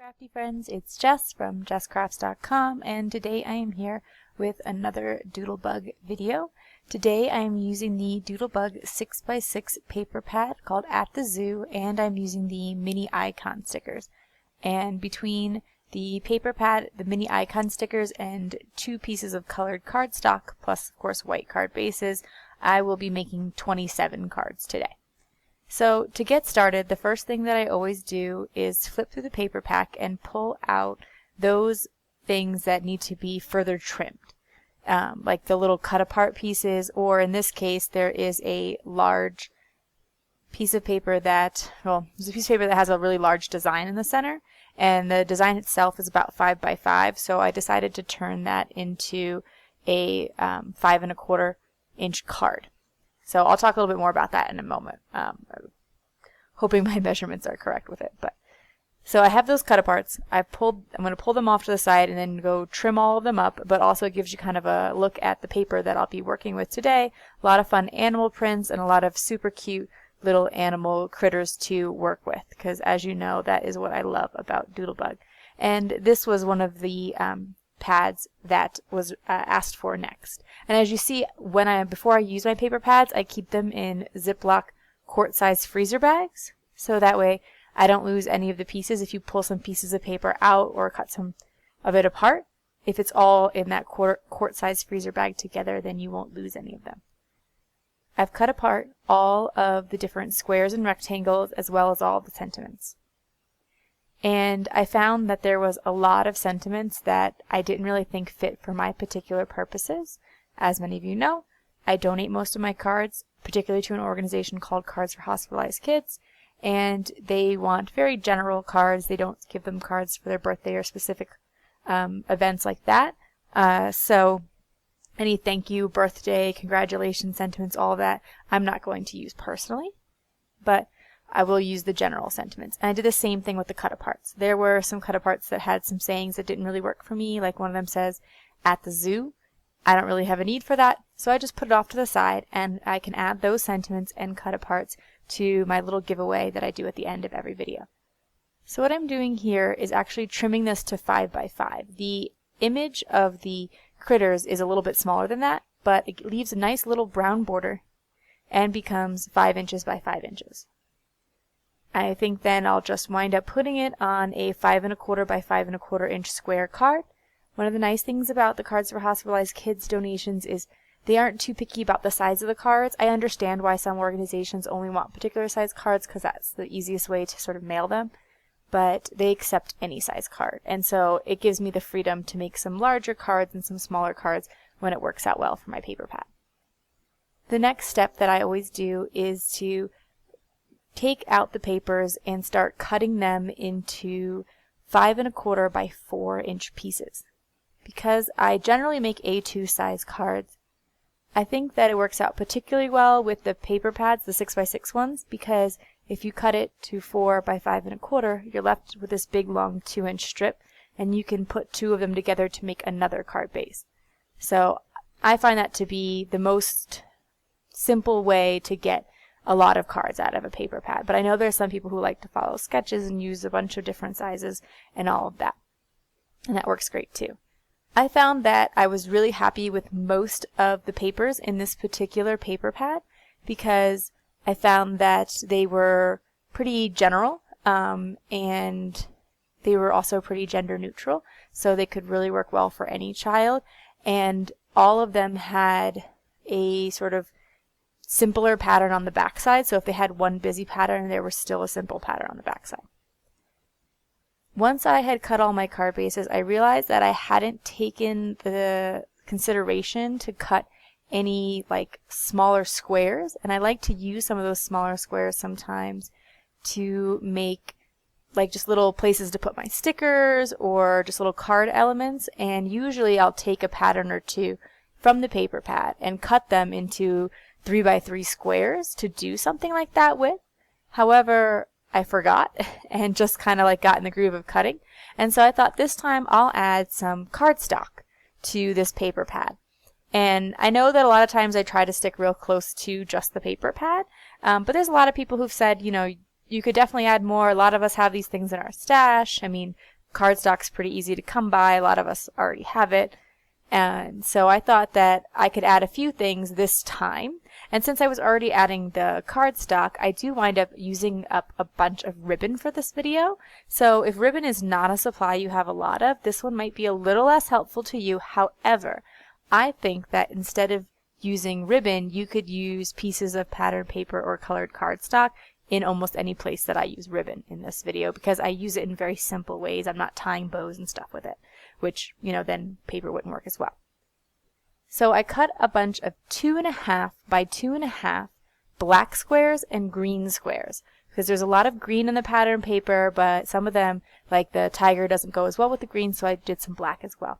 Crafty friends, it's Jess from jesscrafts.com, and today I am here with another Doodlebug video. Today I am using the Doodlebug 6x6 paper pad called At the Zoo, and I'm using the mini icon stickers. And between the paper pad, the mini icon stickers, and 2 pieces of colored cardstock, plus of course white card bases, I will be making 27 cards today. So to get started, the first thing that I always do is flip through the paper pack and pull out those things that need to be further trimmed, like the little cut apart pieces, or in this case there is a large piece of paper that, there's a piece of paper that has a really large design in the center, and the design itself is about 5 by 5, so I decided to turn that into a 5 1/4 inch card. So I'll talk a little bit more about that in a moment. Hoping my measurements are correct with it. So I have those cut aparts. I'm going to pull them off to the side and then go trim all of them up, but also it gives you kind of a look at the paper that I'll be working with today. A lot of fun animal prints and a lot of super cute little animal critters to work with, because as you know, that is what I love about Doodlebug. And this was one of the pads that was asked for next. And as you see, before I use my paper pads, I keep them in Ziploc quart-size freezer bags, so that way I don't lose any of the pieces. If you pull some pieces of paper out or cut some of it apart, if it's all in that quart-size freezer bag together, then you won't lose any of them. I've cut apart all of the different squares and rectangles, as well as all the sentiments. And I found that there was a lot of sentiments that I didn't really think fit for my particular purposes. As many of you know, I donate most of my cards, particularly to an organization called Cards for Hospitalized Kids, and they want very general cards. They don't give them cards for their birthday or specific events like that. So any thank you, birthday, congratulations sentiments, all that, I'm not going to use personally, but I will use the general sentiments. And I did the same thing with the cut aparts. There were some cut aparts that had some sayings that didn't really work for me, like one of them says, "At the zoo." I don't really have a need for that, so I just put it off to the side, and I can add those sentiments and cut aparts to my little giveaway that I do at the end of every video. So what I'm doing here is actually trimming this to 5 by 5. The image of the critters is a little bit smaller than that, but it leaves a nice little brown border and becomes 5 inches by 5 inches. I think then I'll just wind up putting it on a 5 1/4 by 5 1/4 inch square card. One of the nice things about the Cards for Hospitalized Kids donations is they aren't too picky about the size of the cards. I understand why some organizations only want particular size cards, because that's the easiest way to sort of mail them, but they accept any size card, and so it gives me the freedom to make some larger cards and some smaller cards when it works out well for my paper pad. The next step that I always do is to take out the papers and start cutting them into 5 1/4 by 4 inch pieces. Because I generally make A2 size cards, I think that it works out particularly well with the paper pads, the 6x6 ones, because if you cut it to 4 by 5 1/4, you're left with this big long 2 inch strip, and you can put 2 of them together to make another card base. So I find that to be the most simple way to get a lot of cards out of a paper pad, but I know there's some people who like to follow sketches and use a bunch of different sizes and all of that, and that works great too. I found that I was really happy with most of the papers in this particular paper pad because I found that they were pretty general, and they were also pretty gender neutral, so they could really work well for any child, and all of them had a sort of simpler pattern on the back side, so if they had one busy pattern, there was still a simple pattern on the back side. Once I had cut all my card bases, I realized that I hadn't taken the consideration to cut any like smaller squares, and I like to use some of those smaller squares sometimes to make like just little places to put my stickers or just little card elements, and usually I'll take a pattern or two from the paper pad and cut them into 3 by 3 squares to do something like that with. However, I forgot and just kind of like got in the groove of cutting, and so I thought this time I'll add some cardstock to this paper pad. And I know that a lot of times I try to stick real close to just the paper pad, but there's a lot of people who've said, you know, you could definitely add more. A lot of us have these things in our stash. I mean, cardstock's pretty easy to come by. A lot of us already have it. And so I thought that I could add a few things this time. And since I was already adding the cardstock, I do wind up using up a bunch of ribbon for this video. So if ribbon is not a supply you have a lot of, this one might be a little less helpful to you. However, I think that instead of using ribbon, you could use pieces of patterned paper or colored cardstock in almost any place that I use ribbon in this video, because I use it in very simple ways. I'm not tying bows and stuff with it, which, you know, then paper wouldn't work as well. So I cut a bunch of 2.5 by 2.5 black squares and green squares, because there's a lot of green in the pattern paper, but some of them, like the tiger, doesn't go as well with the green, so I did some black as well.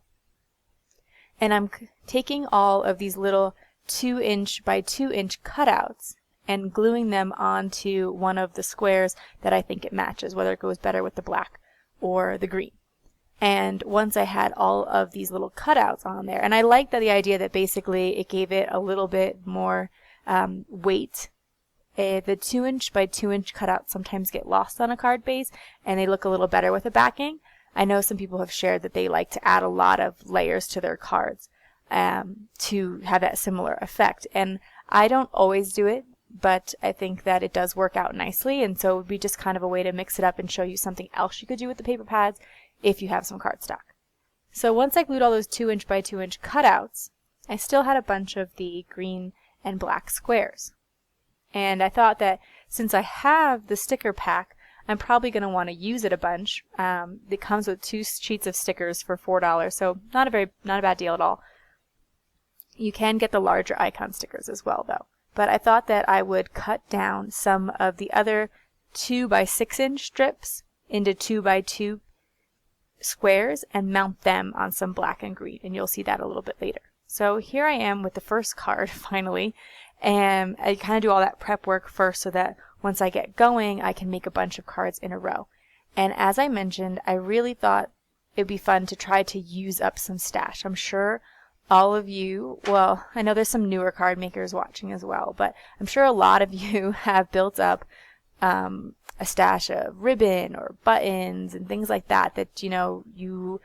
And I'm taking all of these little 2-inch by 2-inch cutouts and gluing them onto one of the squares that I think it matches, whether it goes better with the black or the green. And once I had all of these little cutouts on there, and I liked the idea that basically it gave it a little bit more weight. The 2-inch by 2-inch cutouts sometimes get lost on a card base, and they look a little better with a backing. I know some people have shared that they like to add a lot of layers to their cards to have that similar effect. And I don't always do it, but I think that it does work out nicely, and so it would be just kind of a way to mix it up and show you something else you could do with the paper pads if you have some cardstock. So once I glued all those 2-inch by 2-inch cutouts, I still had a bunch of the green and black squares. And I thought that since I have the sticker pack, I'm probably going to want to use it a bunch. It comes with 2 sheets of stickers for $4, so not a bad deal at all. You can get the larger icon stickers as well, though. But I thought that I would cut down some of the other 2 by 6-inch strips into 2 by 2 squares and mount them on some black and green, and you'll see that a little bit later. So here I am with the first card finally, and I kind of do all that prep work first so that once I get going I can make a bunch of cards in a row. And as I mentioned, I really thought it'd be fun to try to use up some stash. I'm sure all of you, well, I know there's some newer card makers watching as well, but I'm sure a lot of you have built up a stash of ribbon or buttons and things like that that, you know, you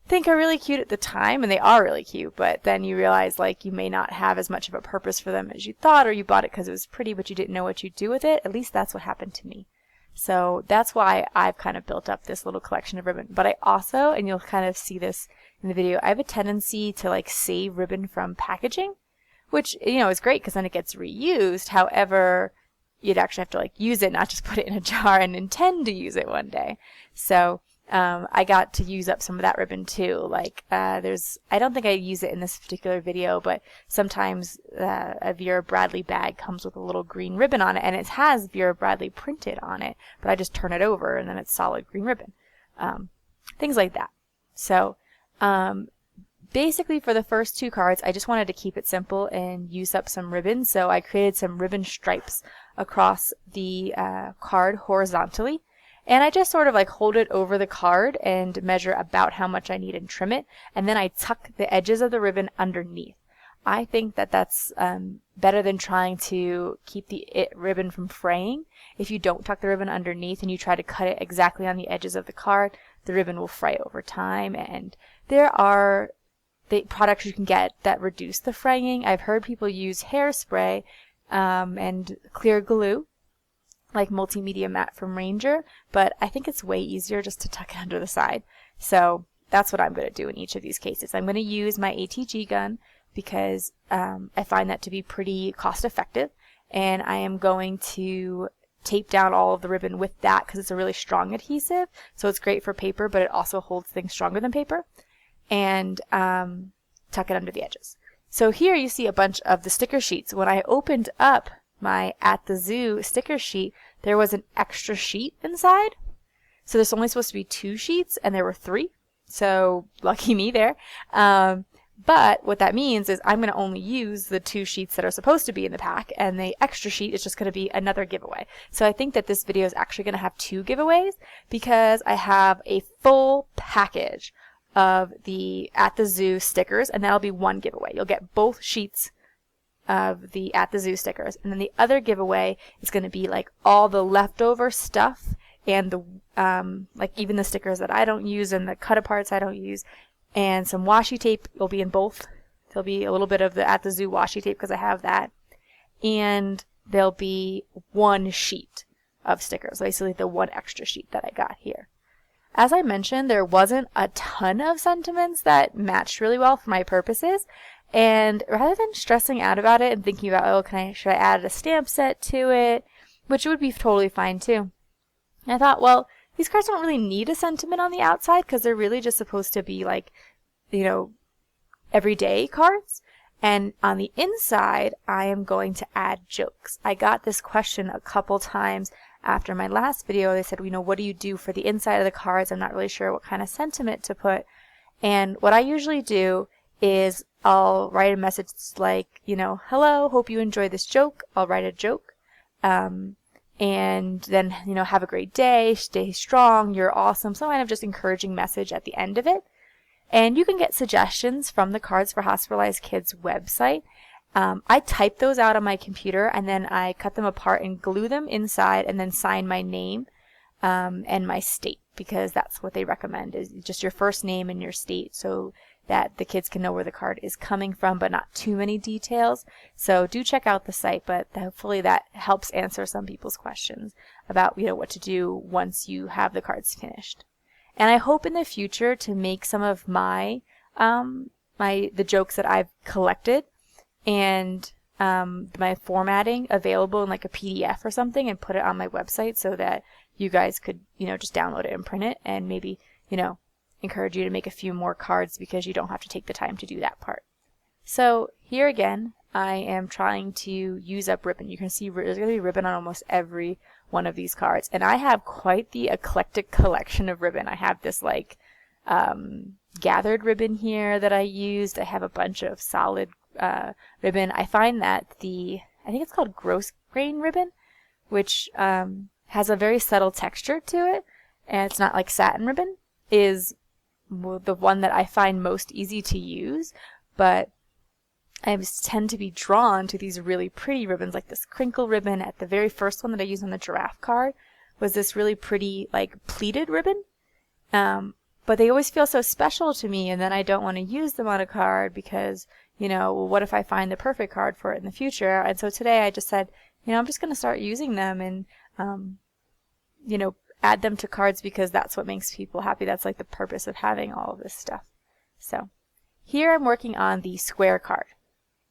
think are really cute at the time, and they are really cute, but then you realize like you may not have as much of a purpose for them as you thought, or you bought it because it was pretty but you didn't know what you'd do with it. At least that's what happened to me. So that's why I've kind of built up this little collection of ribbon. But I also, and you'll kind of see this in the video, I have a tendency to like save ribbon from packaging, which, you know, is great because then it gets reused. However, you'd actually have to like use it, not just put it in a jar and intend to use it one day. So I got to use up some of that ribbon too. Like I don't think I use it in this particular video, but sometimes a Vera Bradley bag comes with a little green ribbon on it, and it has Vera Bradley printed on it, but I just turn it over and then it's solid green ribbon. Things like that. So basically for the first 2 cards, I just wanted to keep it simple and use up some ribbon. So I created some ribbon stripes across the card horizontally. And I just sort of like hold it over the card and measure about how much I need and trim it. And then I tuck the edges of the ribbon underneath. I think that that's better than trying to keep the ribbon from fraying. If you don't tuck the ribbon underneath and you try to cut it exactly on the edges of the card, the ribbon will fray over time. And there are the products you can get that reduce the fraying. I've heard people use hairspray and clear glue, like Multimedia Matte from Ranger, but I think it's way easier just to tuck it under the side. So that's what I'm going to do in each of these cases. I'm going to use my ATG gun because I find that to be pretty cost effective, and I am going to tape down all of the ribbon with that because it's a really strong adhesive, so it's great for paper, but it also holds things stronger than paper, and tuck it under the edges. So here you see a bunch of the sticker sheets. When I opened up my At the Zoo sticker sheet, there was an extra sheet inside. So there's only supposed to be 2 sheets, and there were 3. So lucky me there. But what that means is I'm going to only use the 2 sheets that are supposed to be in the pack, and the extra sheet is just going to be another giveaway. So I think that this video is actually going to have 2 giveaways because I have a full package of the At the Zoo stickers, and that'll be 1 giveaway. You'll get both sheets of the At the Zoo stickers, and then the other giveaway is going to be like all the leftover stuff and the like even the stickers that I don't use and the cut aparts I don't use, and some washi tape will be in both. There'll be a little bit of the At the Zoo washi tape because I have that, and there'll be one sheet of stickers, basically the one extra sheet that I got here. As I mentioned, there wasn't a ton of sentiments that matched really well for my purposes, and rather than stressing out about it and thinking about, oh, should I add a stamp set to it, which would be totally fine too, I thought, well, these cards don't really need a sentiment on the outside because they're really just supposed to be like, you know, everyday cards. And on the inside, I am going to add jokes. I got this question a couple times after my last video. They said, you know, what do you do for the inside of the cards? I'm not really sure what kind of sentiment to put. And what I usually do is I'll write a message like, you know, hello, hope you enjoy this joke. I'll write a joke. And then, you know, have a great day, stay strong, you're awesome. Some kind of just encouraging message at the end of it. And you can get suggestions from the Cards for Hospitalized Kids website. I type those out on my computer and then I cut them apart and glue them inside and then sign my name and my state, because that's what they recommend, is just your first name and your state so that the kids can know where the card is coming from, but not too many details. So do check out the site, but hopefully that helps answer some people's questions about, you know, what to do once you have the cards finished. And I hope in the future to make some of my the jokes that I've collected and my formatting available in like a PDF or something and put it on my website so that you guys could, you know, just download it and print it and maybe, you know, encourage you to make a few more cards because you don't have to take the time to do that part. So here again, I am trying to use up ribbon. You can see there's going to be ribbon on almost every one of these cards. And I have quite the eclectic collection of ribbon. I have this like gathered ribbon here that I used. I have a bunch of solid ribbon. I find that I think it's called gross grain ribbon, which has a very subtle texture to it, and it's not like satin ribbon, is the one that I find most easy to use. But I tend to be drawn to these really pretty ribbons, like this crinkle ribbon. At the very first one that I used on the giraffe card was this really pretty like pleated ribbon. But they always feel so special to me, and then I don't want to use them on a card because, you know, well, what if I find the perfect card for it in the future? And so today I just said, you know, I'm just going to start using them and, you know, add them to cards because that's what makes people happy. That's like the purpose of having all of this stuff. So here I'm working on the square card.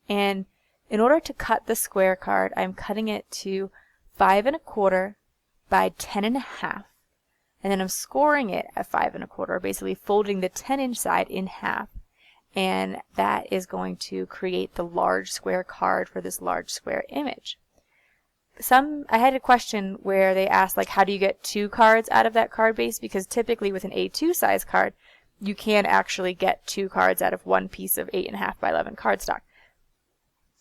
And in order to cut the square card, I'm cutting it to 5 1/4 by 10 1/2. And then I'm scoring it at 5 1/4, basically folding the 10-inch side in half. And that is going to create the large square card for this large square image. I had a question where they asked, like, how do you get 2 cards out of that card base? Because typically with an A2 size card, you can actually get 2 cards out of one piece of 8 1/2 by 11 cardstock.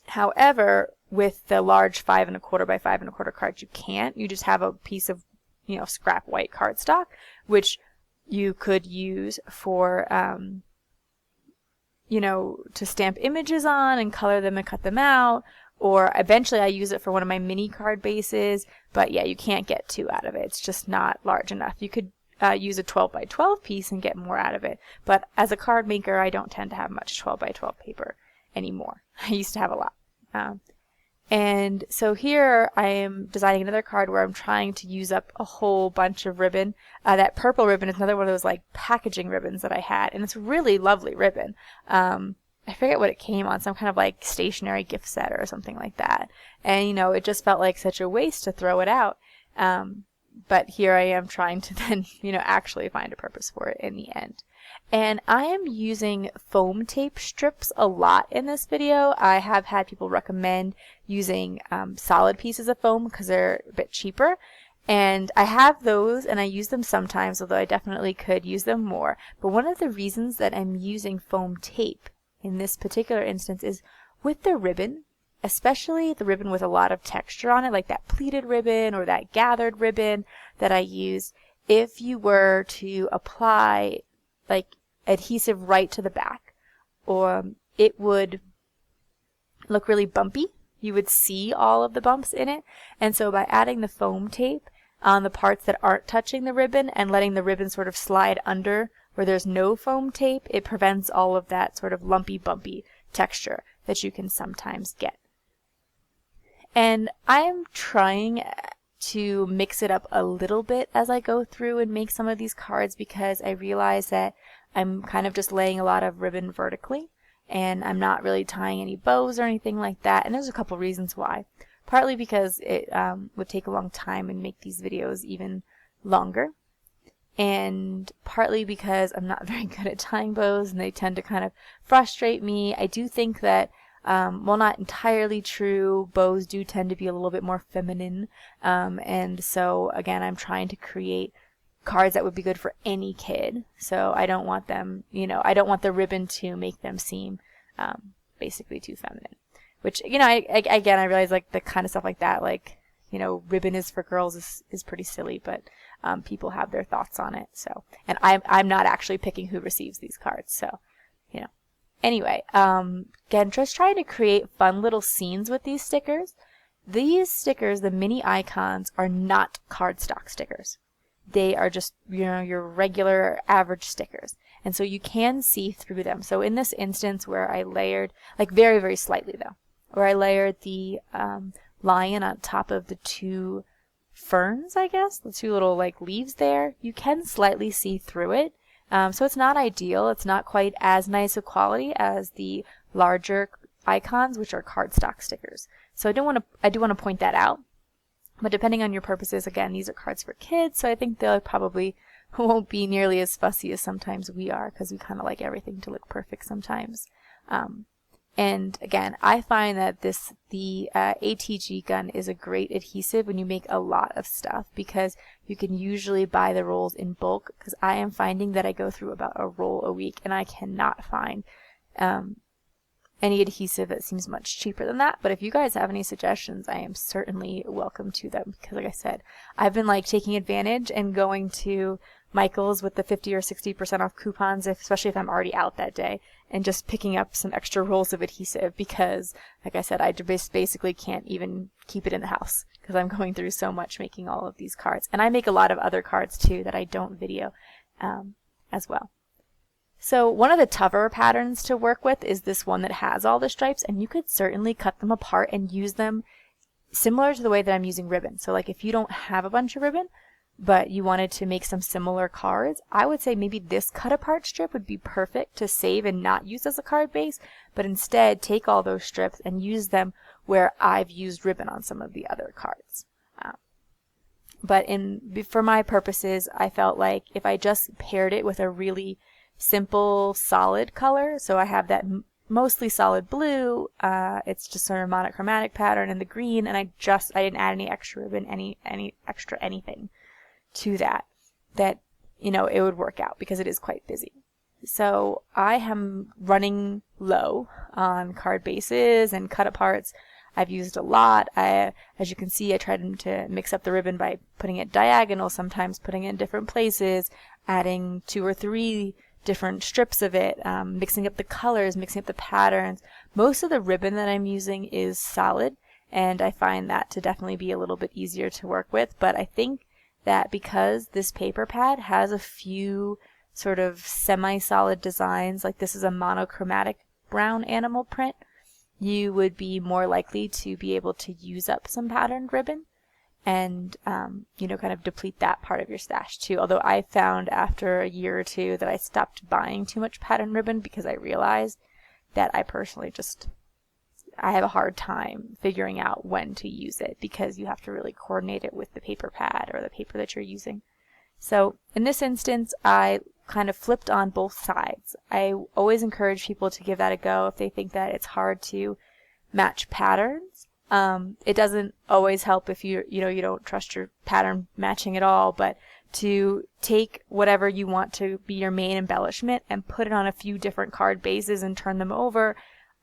However, with the large 5 1/4 by 5 1/4 cards, you can't. You just have a piece of, you know, scrap white cardstock, which you could use for, you know, to stamp images on and color them and cut them out. Or eventually I use it for one of my mini card bases, but yeah, you can't get 2 out of it. It's just not large enough. You could use a 12 by 12 piece and get more out of it. But as a card maker, I don't tend to have much 12 by 12 paper anymore. I used to have a lot. And so here I am designing another card where I'm trying to use up a whole bunch of ribbon. That purple ribbon is another one of those like packaging ribbons that I had, and it's really lovely ribbon. I forget what it came on, some kind of like stationery gift set or something like that. And, you know, it just felt like such a waste to throw it out. But here I am trying to then, you know, actually find a purpose for it in the end. And I am using foam tape strips a lot in this video. I have had people recommend using solid pieces of foam because they're a bit cheaper. And I have those and I use them sometimes, although I definitely could use them more. But one of the reasons that I'm using foam tape in this particular instance is with the ribbon, especially the ribbon with a lot of texture on it, like that pleated ribbon or that gathered ribbon that I use. If you were to apply like adhesive right to the back, or it would look really bumpy. You would see all of the bumps in it. And so by adding the foam tape, on the parts that aren't touching the ribbon and letting the ribbon sort of slide under where there's no foam tape, it prevents all of that sort of lumpy bumpy texture that you can sometimes get. And I'm trying to mix it up a little bit as I go through and make some of these cards, because I realize that I'm kind of just laying a lot of ribbon vertically and I'm not really tying any bows or anything like that. And there's a couple reasons why. Partly because it would take a long time and make these videos even longer, and partly because I'm not very good at tying bows and they tend to kind of frustrate me. I do think that while not entirely true, bows do tend to be a little bit more feminine, and so again, I'm trying to create cards that would be good for any kid. So I don't want them, I don't want the ribbon to make them seem basically too feminine. Which, I realize like the kind of stuff like that, like, ribbon is for girls is pretty silly, but people have their thoughts on it. So, and I'm not actually picking who receives these cards. So, Anyway, again, just trying to create fun little scenes with these stickers. These stickers, the mini icons, are not cardstock stickers. They are just, your regular average stickers. And so you can see through them. So in this instance where I layered, like very, very slightly though, where I layered the lion on top of the two ferns, I guess, the two little like leaves there, you can slightly see through it. So it's not ideal. It's not quite as nice a quality as the larger icons, which are cardstock stickers. So I do want to point that out. But depending on your purposes, again, these are cards for kids, so I think they probably won't be nearly as fussy as sometimes we are, because we kind of like everything to look perfect sometimes. And again, I find that the ATG gun is a great adhesive when you make a lot of stuff, because you can usually buy the rolls in bulk, because I am finding that I go through about a roll a week and I cannot find any adhesive that seems much cheaper than that. But if you guys have any suggestions, I am certainly welcome to them, because like I said, I've been like taking advantage and going to Michael's with the 50 or 60% off coupons, especially if I'm already out that day, and just picking up some extra rolls of adhesive, because like I said, I just basically can't even keep it in the house because I'm going through so much making all of these cards. And I make a lot of other cards too that I don't video as well. So one of the tougher patterns to work with is this one that has all the stripes, and you could certainly cut them apart and use them similar to the way that I'm using ribbon. So like if you don't have a bunch of ribbon, but you wanted to make some similar cards, I would say maybe this cut apart strip would be perfect to save and not use as a card base, but instead take all those strips and use them where I've used ribbon on some of the other cards. But for my purposes, I felt like if I just paired it with a really simple solid color, so I have that mostly solid blue, it's just sort of monochromatic pattern, in the green, and I didn't add any extra ribbon, any extra anything to that it would work out, because it is quite busy. So I am running low on card bases and cut aparts. I've used a lot. As you can see, I tried to mix up the ribbon by putting it diagonal, sometimes putting it in different places, adding 2 or 3 different strips of it, mixing up the colors, mixing up the patterns. Most of the ribbon that I'm using is solid, and I find that to definitely be a little bit easier to work with. But I think that because this paper pad has a few sort of semi-solid designs, like this is a monochromatic brown animal print, you would be more likely to be able to use up some patterned ribbon and, kind of deplete that part of your stash too. Although I found after a year or two that I stopped buying too much patterned ribbon, because I realized that I personally I have a hard time figuring out when to use it, because you have to really coordinate it with the paper pad or the paper that you're using. So in this instance, I kind of flipped on both sides. I always encourage people to give that a go if they think that it's hard to match patterns. It doesn't always help if you don't trust your pattern matching at all, but to take whatever you want to be your main embellishment and put it on a few different card bases and turn them over.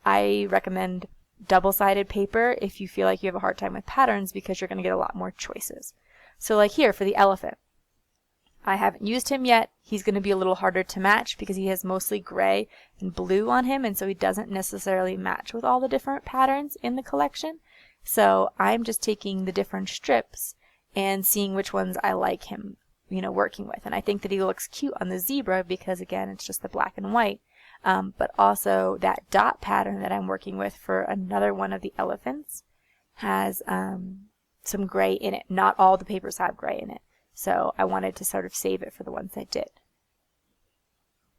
I recommend double-sided paper if you feel like you have a hard time with patterns, because you're going to get a lot more choices. So like here for the elephant, I haven't used him yet. He's going to be a little harder to match because he has mostly gray and blue on him, and so he doesn't necessarily match with all the different patterns in the collection. So I'm just taking the different strips and seeing which ones I like him, working with. And I think that he looks cute on the zebra because, again, it's just the black and white. But also that dot pattern that I'm working with for another one of the elephants has some gray in it. Not all the papers have gray in it. So I wanted to sort of save it for the ones I did.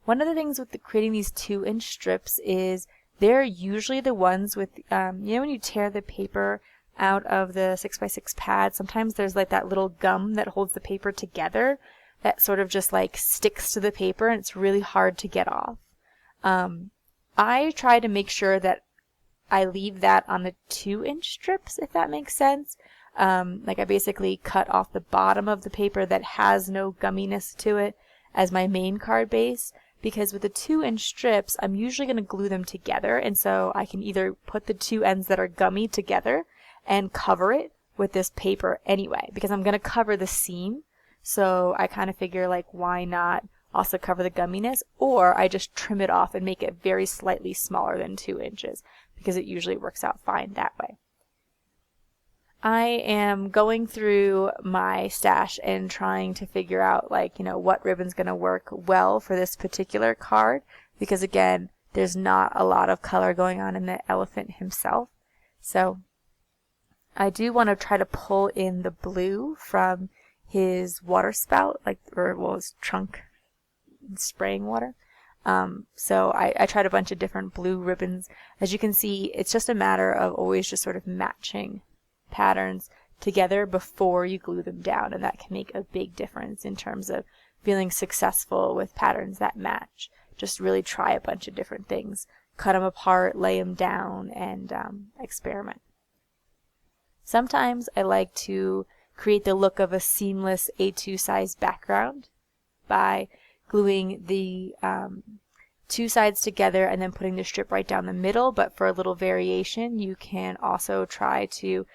One of the things with creating these 2-inch strips is they're usually the ones with, when you tear the paper out of the 6x6 pad, sometimes there's like that little gum that holds the paper together that sort of just like sticks to the paper, and it's really hard to get off. I try to make sure that I leave that on the 2-inch strips, if that makes sense. Like I basically cut off the bottom of the paper that has no gumminess to it as my main card base, because with the 2-inch strips, I'm usually going to glue them together, and so I can either put the two ends that are gummy together and cover it with this paper anyway, because I'm going to cover the seam. So I kind of figure, like, why not also cover the gumminess, or I just trim it off and make it very slightly smaller than 2 inches, because it usually works out fine that way. I am going through my stash and trying to figure out, like, what ribbon's going to work well for this particular card, because again, there's not a lot of color going on in the elephant himself. So I do want to try to pull in the blue from his water spout, his trunk spraying water. So I tried a bunch of different blue ribbons. As you can see, it's just a matter of always just sort of matching patterns together before you glue them down, and that can make a big difference in terms of feeling successful with patterns that match. Just really try a bunch of different things, cut them apart, lay them down, and experiment. Sometimes I like to create the look of a seamless A2 size background by gluing the 2 sides together and then putting the strip right down the middle, but for a little variation you can also try to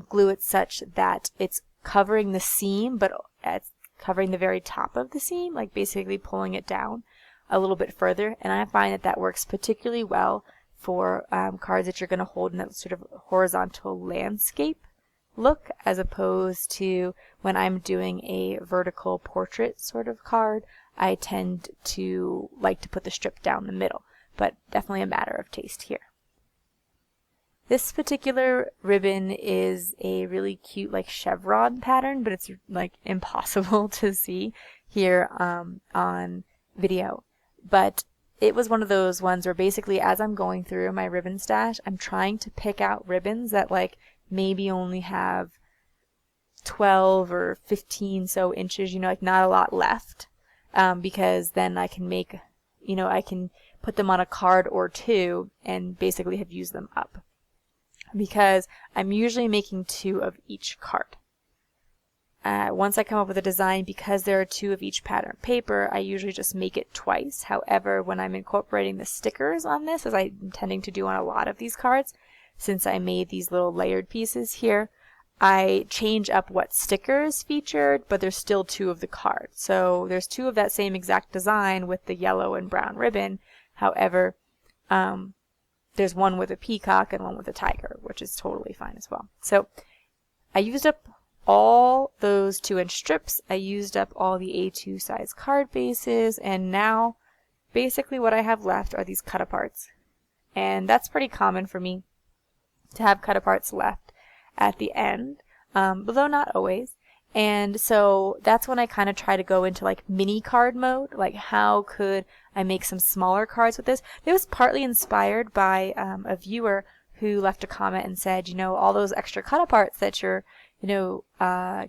glue it such that it's covering the seam, but it's covering the very top of the seam, like basically pulling it down a little bit further. And I find that that works particularly well for cards that you're going to hold in that sort of horizontal landscape look, as opposed to when I'm doing a vertical portrait sort of card. I tend to like to put the strip down the middle, but definitely a matter of taste here. This particular ribbon is a really cute like chevron pattern, but it's like impossible to see here on video. But it was one of those ones where basically as I'm going through my ribbon stash, I'm trying to pick out ribbons that like maybe only have 12 or 15 so inches, like not a lot left, because then I can make, I can put them on a card or two and basically have used them up, because I'm usually making 2 of each card. Once I come up with a design, because there are 2 of each pattern paper, I usually just make it twice. However, when I'm incorporating the stickers on this, as I'm intending to do on a lot of these cards, since I made these little layered pieces here, I change up what stickers featured, but there's still 2 of the card. So there's 2 of that same exact design with the yellow and brown ribbon. However, there's one with a peacock and one with a tiger, which is totally fine as well. So I used up all those 2-inch strips. I used up all the A2 size card bases, and now basically what I have left are these cut-aparts. And that's pretty common for me to have cut-aparts left at the end, although not always. And so that's when I kind of try to go into like mini card mode, like how could I make some smaller cards with this. It was partly inspired by a viewer who left a comment and said, all those extra cut-aparts that you're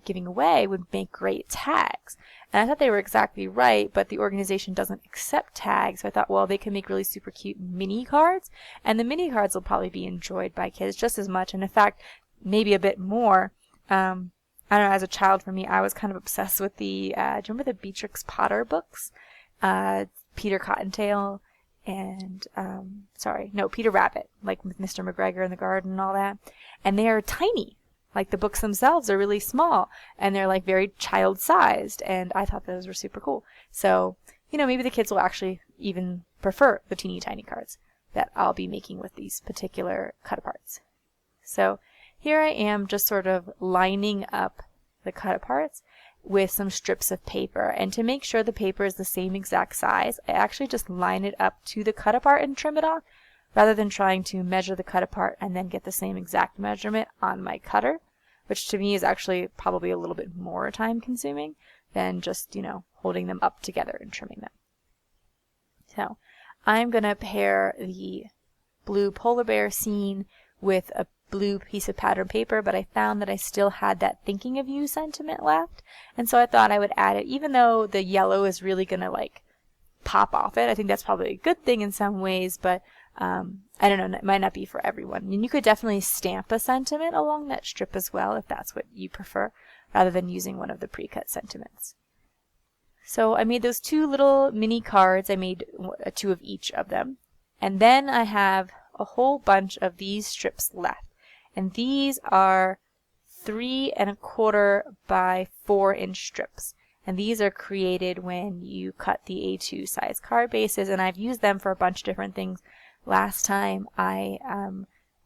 giving away would make great tags. And I thought they were exactly right, but the organization doesn't accept tags. So I thought, well, they can make really super cute mini cards, and the mini cards will probably be enjoyed by kids just as much, and in fact, maybe a bit more. I don't know, as a child for me, I was kind of obsessed with the, do you remember the Beatrix Potter books? Peter Cottontail and, Peter Rabbit, like with Mr. McGregor in the garden and all that. And they are tiny. Like the books themselves are really small, and they're like very child-sized, and I thought those were super cool. So, maybe the kids will actually even prefer the teeny tiny cards that I'll be making with these particular cut-aparts. So here I am just sort of lining up the cut aparts with some strips of paper. And to make sure the paper is the same exact size, I actually just line it up to the cut apart and trim it off, rather than trying to measure the cut apart and then get the same exact measurement on my cutter, which to me is actually probably a little bit more time consuming than just, holding them up together and trimming them. So I'm going to pair the blue polar bear scene with a blue piece of pattern paper, but I found that I still had that thinking of you sentiment left, and so I thought I would add it, even though the yellow is really going to like pop off it. I think that's probably a good thing in some ways, but I don't know, it might not be for everyone. And you could definitely stamp a sentiment along that strip as well if that's what you prefer, rather than using one of the pre-cut sentiments. So I made those 2 little mini cards. I made 2 of each of them. And then I have a whole bunch of these strips left. And these are 3 1/4 by 4-inch strips. And these are created when you cut the A2 size card bases. And I've used them for a bunch of different things. Last time I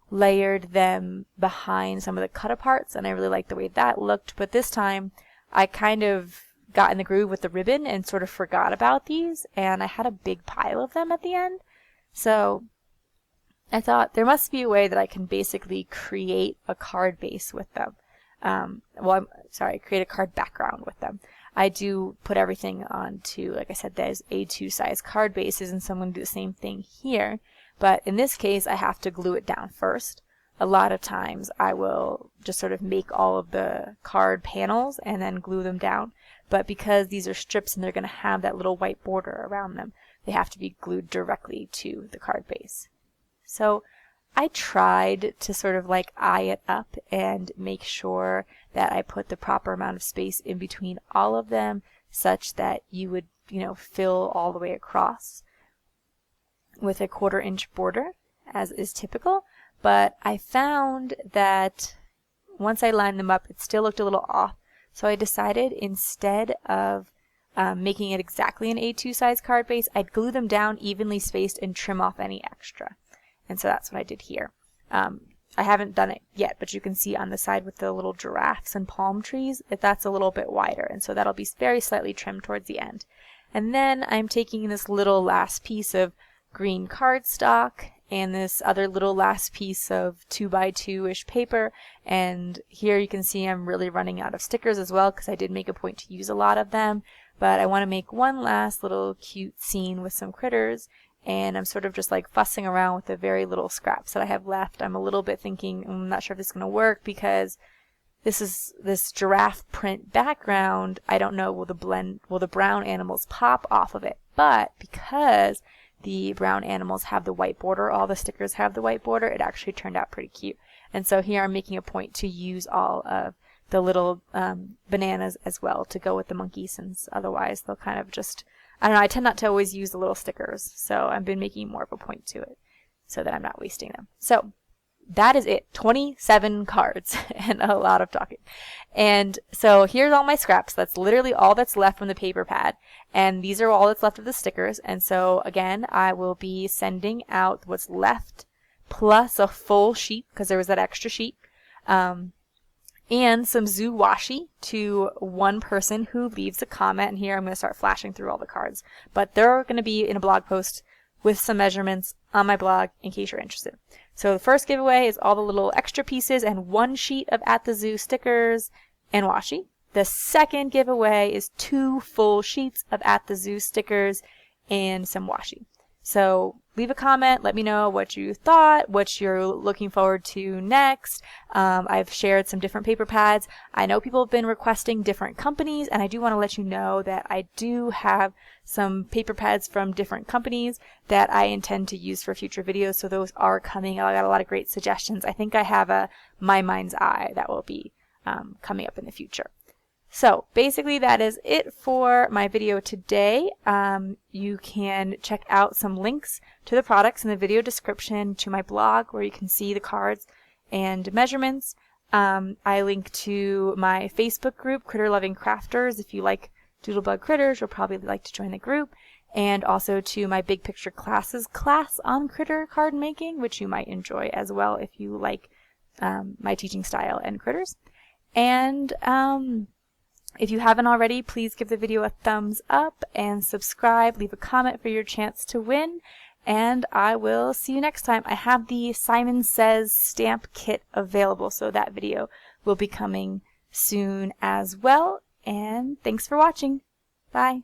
layered them behind some of the cut aparts, and I really liked the way that looked. But this time I kind of got in the groove with the ribbon and sort of forgot about these, and I had a big pile of them at the end. So I thought there must be a way that I can basically create a card base with them. Create a card background with them. I do put everything onto, like I said, there's A2 size card bases, and so I'm going to do the same thing here. But in this case, I have to glue it down first. A lot of times I will just sort of make all of the card panels and then glue them down. But because these are strips and they're going to have that little white border around them, they have to be glued directly to the card base. So I tried to sort of like eye it up and make sure that I put the proper amount of space in between all of them, such that you would, fill all the way across with a 1/4 inch border, as is typical. But I found that once I lined them up, it still looked a little off. So I decided, instead of making it exactly an A2 size card base, I'd glue them down evenly spaced and trim off any extra. And so that's what I did here. I haven't done it yet, but you can see on the side with the little giraffes and palm trees, that's a little bit wider, and so that'll be very slightly trimmed towards the end. And then I'm taking this little last piece of green cardstock and this other little last piece of 2x2-ish paper, and here you can see I'm really running out of stickers as well, because I did make a point to use a lot of them. But I want to make one last little cute scene with some critters, and I'm sort of just like fussing around with the very little scraps that I have left. I'm a little bit thinking, I'm not sure if this is going to work, because this giraffe print background, I don't know, will the brown animals pop off of it? But because the brown animals have the white border, all the stickers have the white border, it actually turned out pretty cute. And so here I'm making a point to use all of the little bananas as well to go with the monkey, since otherwise they'll kind of just, I don't know, I tend not to always use the little stickers, so I've been making more of a point to it so that I'm not wasting them. So that is it. 27 cards and a lot of talking. And so here's all my scraps. That's literally all that's left from the paper pad. And these are all that's left of the stickers. And so again, I will be sending out what's left plus a full sheet, because there was that extra sheet, and some zoo washi to one person who leaves a comment. And here I'm going to start flashing through all the cards. But they're going to be in a blog post with some measurements on my blog in case you're interested. So the first giveaway is all the little extra pieces and one sheet of At the Zoo stickers and washi. The second giveaway is 2 full sheets of At the Zoo stickers and some washi. So leave a comment, let me know what you thought, what you're looking forward to next. I've shared some different paper pads. I know people have been requesting different companies, and I do want to let you know that I do have some paper pads from different companies that I intend to use for future videos, so those are coming. I got a lot of great suggestions. I think I have a My Mind's Eye that will be coming up in the future. So basically that is it for my video today. You can check out some links to the products in the video description to my blog, where you can see the cards and measurements. I link to my Facebook group, Critter Loving Crafters. If you like Doodlebug critters, you'll probably like to join the group. And also to my Big Picture Classes class on critter card making, which you might enjoy as well if you like my teaching style and critters. And if you haven't already, please give the video a thumbs up and subscribe. Leave a comment for your chance to win. And I will see you next time. I have the Simon Says stamp kit available, so that video will be coming soon as well. And thanks for watching. Bye.